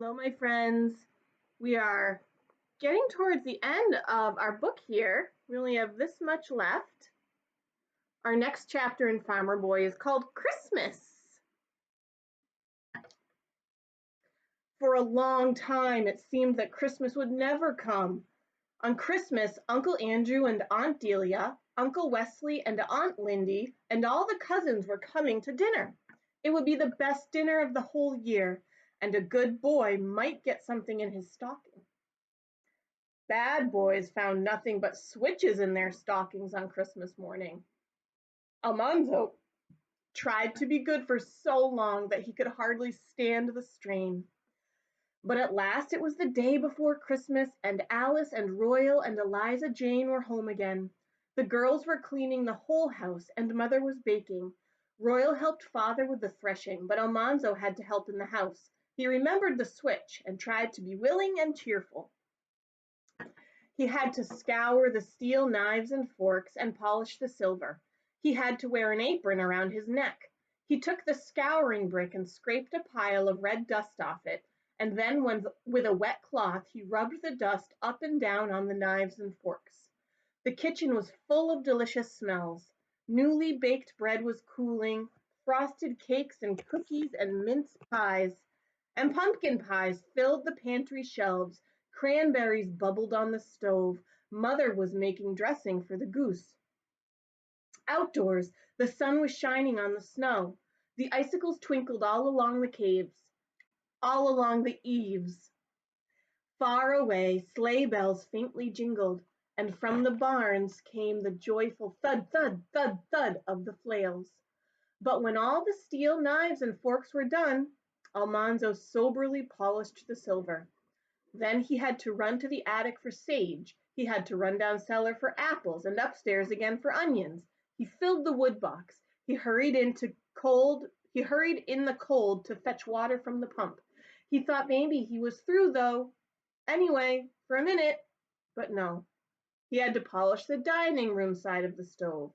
Hello, my friends. We are getting towards the end of our book here. We only have this much left. Our next chapter in Farmer Boy is called Christmas. For a long time, it seemed that Christmas would never come. On Christmas, Uncle Andrew and Aunt Delia, Uncle Wesley and Aunt Lindy, and all the cousins were coming to dinner. It would be the best dinner of the whole year, and a good boy might get something in his stocking. Bad boys found nothing but switches in their stockings on Christmas morning. Almanzo tried to be good for so long that he could hardly stand the strain. But at last it was the day before Christmas, and Alice and Royal and Eliza Jane were home again. The girls were cleaning the whole house, and Mother was baking. Royal helped Father with the threshing, but Almanzo had to help in the house. He remembered the switch and tried to be willing and cheerful. He had to scour the steel knives and forks and polish the silver. He had to wear an apron around his neck. He took the scouring brick and scraped a pile of red dust off it, and then with a wet cloth he rubbed the dust up and down on the knives and forks. The kitchen was full of delicious smells. Newly baked bread was cooling, frosted cakes and cookies and mince pies, and pumpkin pies filled the pantry shelves. Cranberries bubbled on the stove. Mother was making dressing for the goose. Outdoors, the sun was shining on the snow. The icicles twinkled all along the caves, all along the eaves. Far away, sleigh bells faintly jingled, and from the barns came the joyful thud, thud, thud, thud of the flails. But when all the steel knives and forks were done, Almanzo soberly polished the silver. Then he had to run to the attic for sage. He had to run down cellar for apples and upstairs again for onions. He filled the wood box. He hurried in the cold to fetch water from the pump. He thought maybe he was through though. Anyway, for a minute, but no. He had to polish the dining room side of the stove.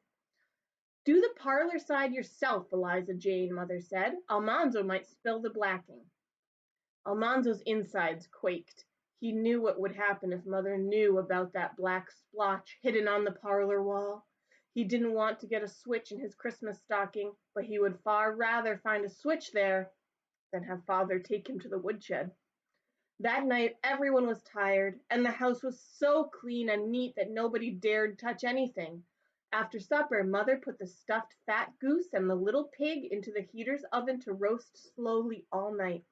Do the parlor side yourself, Eliza Jane, Mother said. Almanzo might spill the blacking. Almanzo's insides quaked. He knew what would happen if Mother knew about that black splotch hidden on the parlor wall. He didn't want to get a switch in his Christmas stocking, but he would far rather find a switch there than have Father take him to the woodshed. That night everyone was tired, and the house was so clean and neat that nobody dared touch anything. After supper, Mother put the stuffed fat goose and the little pig into the heater's oven to roast slowly all night.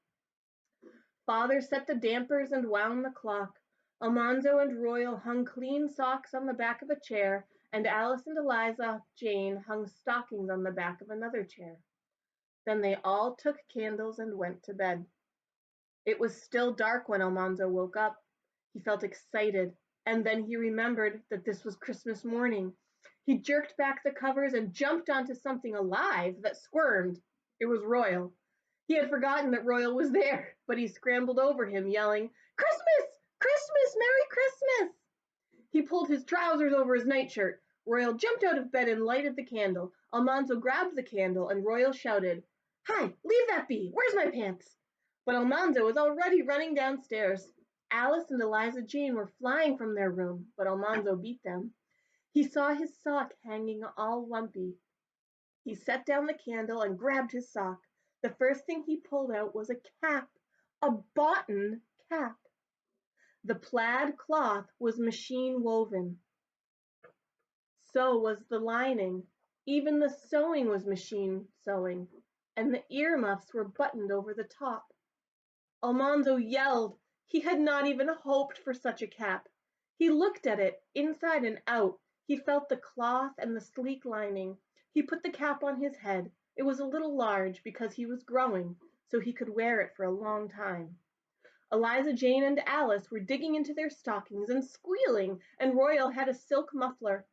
Father set the dampers and wound the clock. Almanzo and Royal hung clean socks on the back of a chair, and Alice and Eliza Jane hung stockings on the back of another chair. Then they all took candles and went to bed. It was still dark when Almanzo woke up. He felt excited, and then he remembered that this was Christmas morning. He jerked back the covers and jumped onto something alive that squirmed. It was Royal. He had forgotten that Royal was there, but he scrambled over him, yelling, "Christmas! Christmas! Merry Christmas!" He pulled his trousers over his nightshirt. Royal jumped out of bed and lighted the candle. Almanzo grabbed the candle, and Royal shouted, "Hi, leave that be! Where's my pants?" But Almanzo was already running downstairs. Alice and Eliza Jane were flying from their room, but Almanzo beat them. He saw his sock hanging all lumpy. He set down the candle and grabbed his sock. The first thing he pulled out was a cap, a boughten cap. The plaid cloth was machine woven. So was the lining. Even the sewing was machine sewing, and the earmuffs were buttoned over the top. Almanzo yelled. He had not even hoped for such a cap. He looked at it, inside and out. He felt the cloth and the sleek lining. He put the cap on his head. It was a little large because he was growing, so he could wear it for a long time. Eliza Jane and Alice were digging into their stockings and squealing, and Royal had a silk muffler.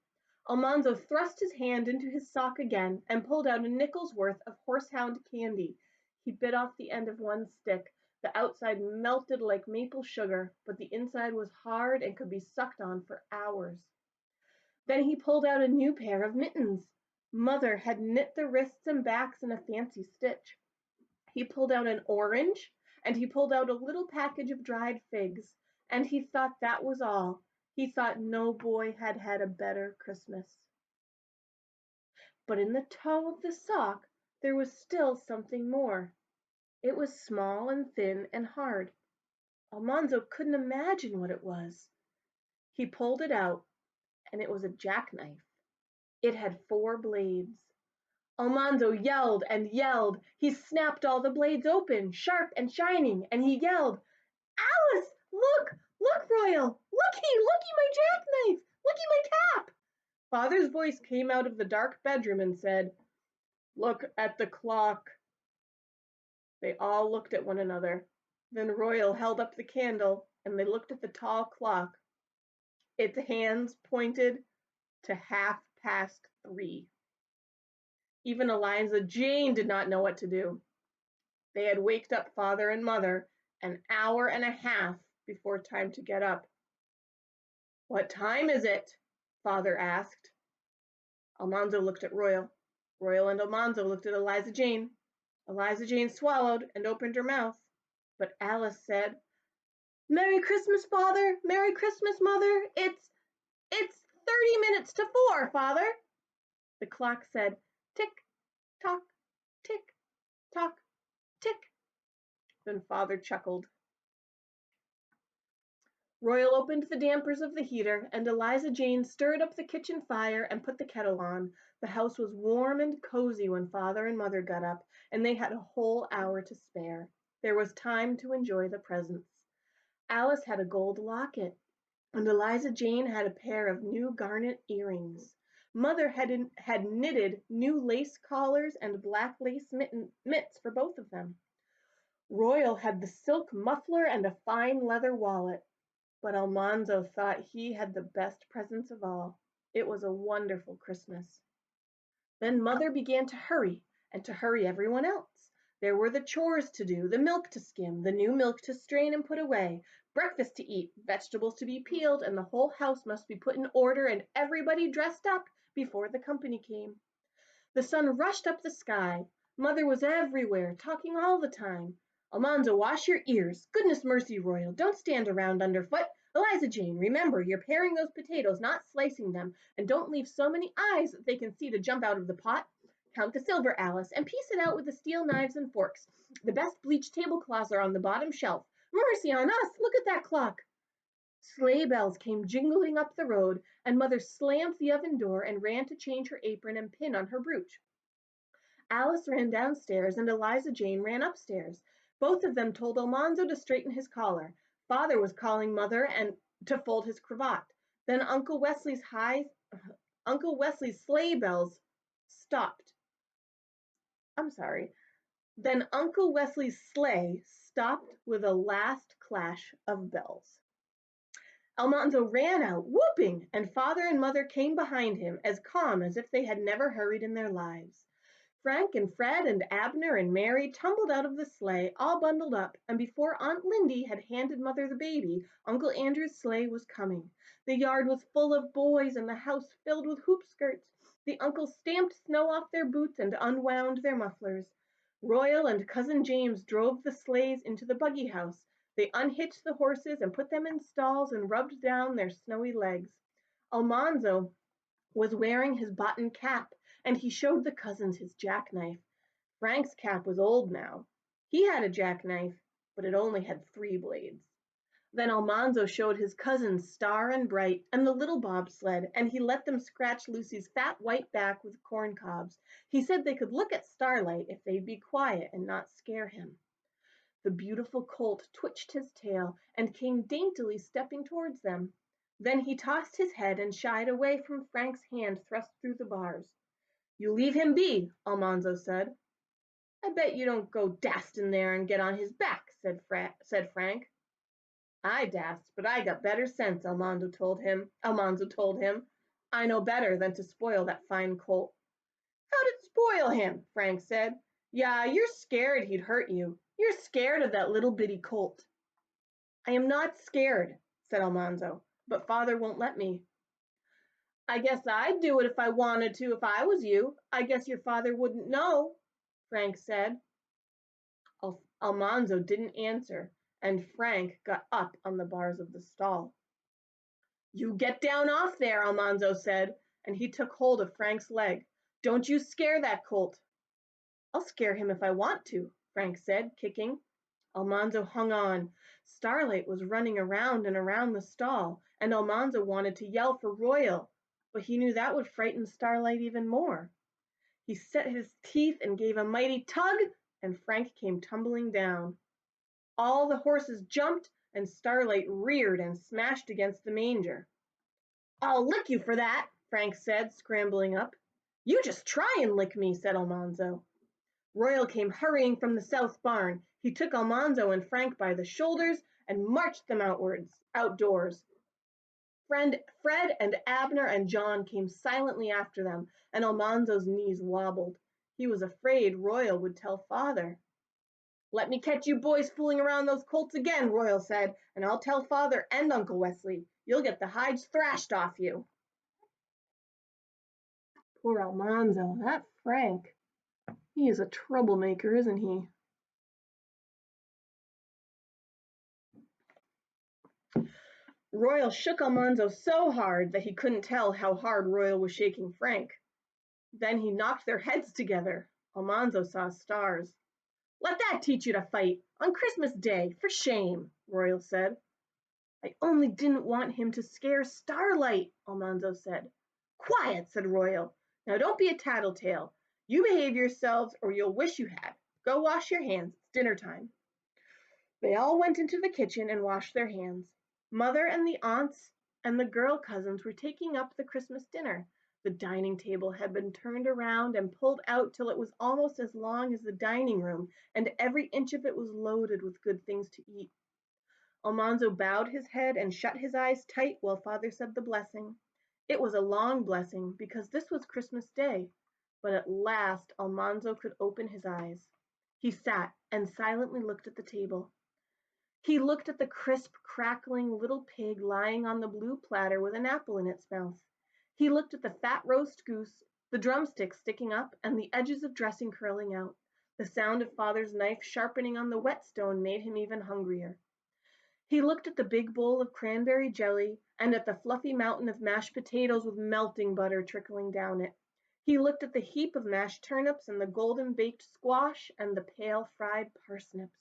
Almanzo thrust his hand into his sock again and pulled out a nickel's worth of horsehound candy. He bit off the end of one stick. The outside melted like maple sugar, but the inside was hard and could be sucked on for hours. Then he pulled out a new pair of mittens. Mother had knit the wrists and backs in a fancy stitch. He pulled out an orange, and he pulled out a little package of dried figs, and he thought that was all. He thought no boy had had a better Christmas. But in the toe of the sock there was still something more. It was small and thin and hard. Almanzo couldn't imagine what it was. He pulled it out, and it was a jackknife. It had 4 blades. Almanzo yelled and yelled. He snapped all the blades open, sharp and shining, and he yelled, "Alice, look, look, Royal, looky my jackknife, looky my cap." Father's voice came out of the dark bedroom and said, "Look at the clock." They all looked at one another. Then Royal held up the candle, and they looked at the tall clock. Its hands pointed to 3:30. Even Eliza Jane did not know what to do. They had waked up father and mother an hour and a half before time to get up. "What time is it?" father asked. Almanzo looked at Royal. Royal and Almanzo looked at Eliza Jane. Eliza Jane swallowed and opened her mouth. But Alice said, "Merry Christmas, Father! Merry Christmas, Mother! It's 30 minutes to 4, Father." The clock said, "Tick, tock, tick, tock, tick." Then Father chuckled. Royal opened the dampers of the heater, and Eliza Jane stirred up the kitchen fire and put the kettle on. The house was warm and cozy when Father and Mother got up, and they had a whole hour to spare. There was time to enjoy the presents. Alice had a gold locket, and Eliza Jane had a pair of new garnet earrings. Mother had knitted new lace collars and black lace mitts for both of them. Royal had the silk muffler and a fine leather wallet. But Almanzo thought he had the best presents of all. It was a wonderful Christmas. Then Mother began to hurry, and to hurry everyone else. There were the chores to do, the milk to skim, the new milk to strain and put away, breakfast to eat, vegetables to be peeled, and the whole house must be put in order and everybody dressed up before the company came. The sun rushed up the sky. Mother was everywhere, talking all the time. "Almanzo, wash your ears. Goodness mercy, Royal, don't stand around underfoot. Eliza Jane, remember, you're paring those potatoes, not slicing them, and don't leave so many eyes that they can see to jump out of the pot. Count the silver, Alice, and piece it out with the steel knives and forks. The best bleached tablecloths are on the bottom shelf. Mercy on us, look at that clock." Sleigh bells came jingling up the road, and Mother slammed the oven door and ran to change her apron and pin on her brooch. Alice ran downstairs, and Eliza Jane ran upstairs. Both of them told Almanzo to straighten his collar. Father was calling Mother and to fold his cravat. Then Uncle Wesley's sleigh bells stopped. I'm sorry. Then Uncle Wesley's sleigh stopped with a last clash of bells. Almanzo ran out, whooping, and Father and Mother came behind him, as calm as if they had never hurried in their lives. Frank and Fred and Abner and Mary tumbled out of the sleigh, all bundled up, and before Aunt Lindy had handed Mother the baby, Uncle Andrew's sleigh was coming. The yard was full of boys and the house filled with hoop skirts. The uncles stamped snow off their boots and unwound their mufflers. Royal and Cousin James drove the sleighs into the buggy house. They unhitched the horses and put them in stalls and rubbed down their snowy legs. Almanzo was wearing his button cap, and he showed the cousins his jackknife. Frank's cap was old now. He had a jackknife, but it only had 3 blades. Then Almanzo showed his cousins Star and Bright and the little bobsled, and he let them scratch Lucy's fat white back with corn cobs. He said they could look at Starlight if they'd be quiet and not scare him. The beautiful colt twitched his tail and came daintily stepping towards them. Then he tossed his head and shied away from Frank's hand thrust through the bars. "You leave him be," Almanzo said. "I bet you don't go dastin' there and get on his back," said Frank. "I dast, but I got better sense," Almanzo told him. "I know better than to spoil that fine colt." "How'd it spoil him?" Frank said. "Yah, you're scared he'd hurt you. You're scared of that little bitty colt." "I am not scared," said Almanzo, "but father won't let me." "I guess I'd do it if I wanted to if I was you. I guess your father wouldn't know," Frank said. Almanzo didn't answer, and Frank got up on the bars of the stall. "You get down off there," Almanzo said, and he took hold of Frank's leg. "Don't you scare that colt." "I'll scare him if I want to," Frank said, kicking. Almanzo hung on. Starlight was running around and around the stall, and Almanzo wanted to yell for Royal, but he knew that would frighten Starlight even more. He set his teeth and gave a mighty tug, and Frank came tumbling down. All the horses jumped, and Starlight reared and smashed against the manger. "I'll lick you for that," Frank said, scrambling up. "You just try and lick me," said Almanzo. Royal came hurrying from the south barn. He took Almanzo and Frank by the shoulders and marched them outdoors. Fred and Abner and John came silently after them, and Almanzo's knees wobbled. He was afraid Royal would tell father. "Let me catch you boys fooling around those colts again," Royal said, "and I'll tell father and Uncle Wesley. You'll get the hides thrashed off you." Poor Almanzo, that Frank. He is a troublemaker, isn't he? Royal shook Almanzo so hard that he couldn't tell how hard Royal was shaking Frank. Then he knocked their heads together. Almanzo saw stars. "Let that teach you to fight on Christmas Day, for shame," Royal said. "I only didn't want him to scare Starlight," Almanzo said. "Quiet," said Royal. "Now don't be a tattletale. You behave yourselves or you'll wish you had. Go wash your hands. It's dinner time." They all went into the kitchen and washed their hands. Mother and the aunts and the girl cousins were taking up the Christmas dinner. The dining table had been turned around and pulled out till it was almost as long as the dining room, and every inch of it was loaded with good things to eat. Almanzo bowed his head and shut his eyes tight while father said the blessing. It was a long blessing because this was Christmas Day, but at last Almanzo could open his eyes. He sat and silently looked at the table. He looked at the crisp, crackling little pig lying on the blue platter with an apple in its mouth. He looked at the fat roast goose, the drumsticks sticking up, and the edges of dressing curling out. The sound of father's knife sharpening on the whetstone made him even hungrier. He looked at the big bowl of cranberry jelly and at the fluffy mountain of mashed potatoes with melting butter trickling down it. He looked at the heap of mashed turnips and the golden baked squash and the pale fried parsnips.